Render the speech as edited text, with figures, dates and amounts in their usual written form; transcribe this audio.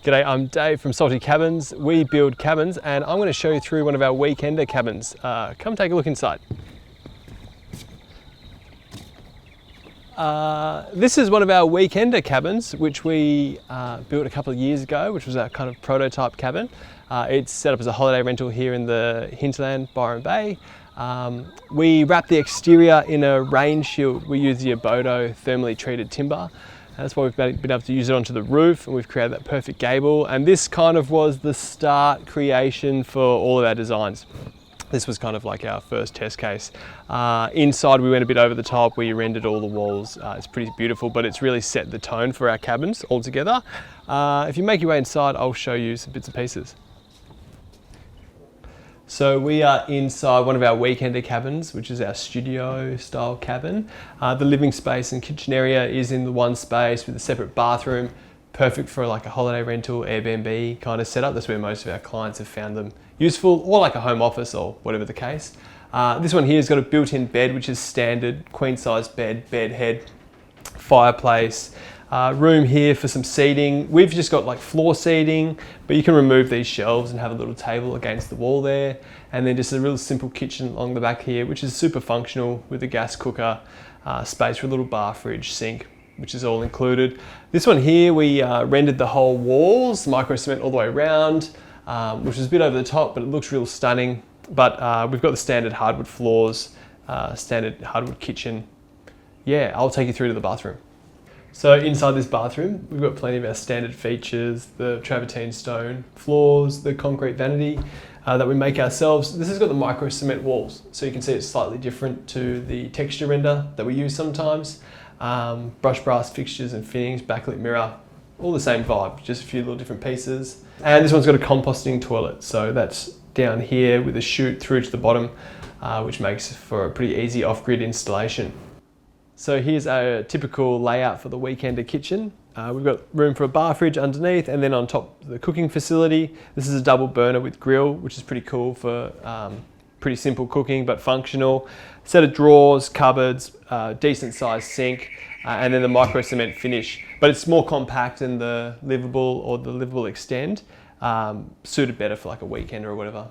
G'day, I'm Dave from Salty Cabins. We build cabins and I'm going to show you through one of our weekender cabins. Come take a look inside. This is one of our weekender cabins which we built a couple of years ago, which was our kind of prototype cabin. It's set up as a holiday rental here in the hinterland, Byron Bay. We wrap the exterior in a rain shield. We use the Obodo thermally treated timber. That's why we've been able to use it onto the roof, and we've created that perfect gable. And this kind of was the start creation for all of our designs. This was kind of like our first test case. Inside we went a bit over the top. We rendered all the walls. It's pretty beautiful, but it's really set the tone for our cabins altogether. If you make your way inside, I'll show you some bits and pieces. So we are inside one of our weekender cabins, which is our studio style cabin. The living space and kitchen area is in the one space with a separate bathroom, perfect for like a holiday rental, Airbnb kind of setup. That's where most of our clients have found them useful, or like a home office or whatever the case. This one here has got a built-in bed, which is standard, queen size bed, bed head, fireplace. Room here for some seating. We've just got like floor seating, but you can remove these shelves and have a little table against the wall there. And then just a real simple kitchen along the back here, which is super functional with a gas cooker, space for a little bar fridge, sink, which is all included. This one here, we rendered the whole walls, micro cement all the way around, which is a bit over the top, but it looks real stunning. But we've got the standard hardwood floors, standard hardwood kitchen. Yeah, I'll take you through to the bathroom. So inside this bathroom, we've got plenty of our standard features, the travertine stone floors, the concrete vanity that we make ourselves. This has got the micro cement walls, so you can see it's slightly different to the texture render that we use sometimes. Brush brass fixtures and fittings, backlit mirror, all the same vibe, just a few little different pieces. And this one's got a composting toilet, so that's down here with a chute through to the bottom, which makes for a pretty easy off-grid installation. So here's a typical layout for the weekender kitchen. We've got room for a bar fridge underneath, and then on top the cooking facility. This is a double burner with grill, which is pretty cool for pretty simple cooking but functional. Set of drawers, cupboards, decent sized sink, and then the micro cement finish. But it's more compact than the livable or the livable extend, suited better for like a weekender or whatever.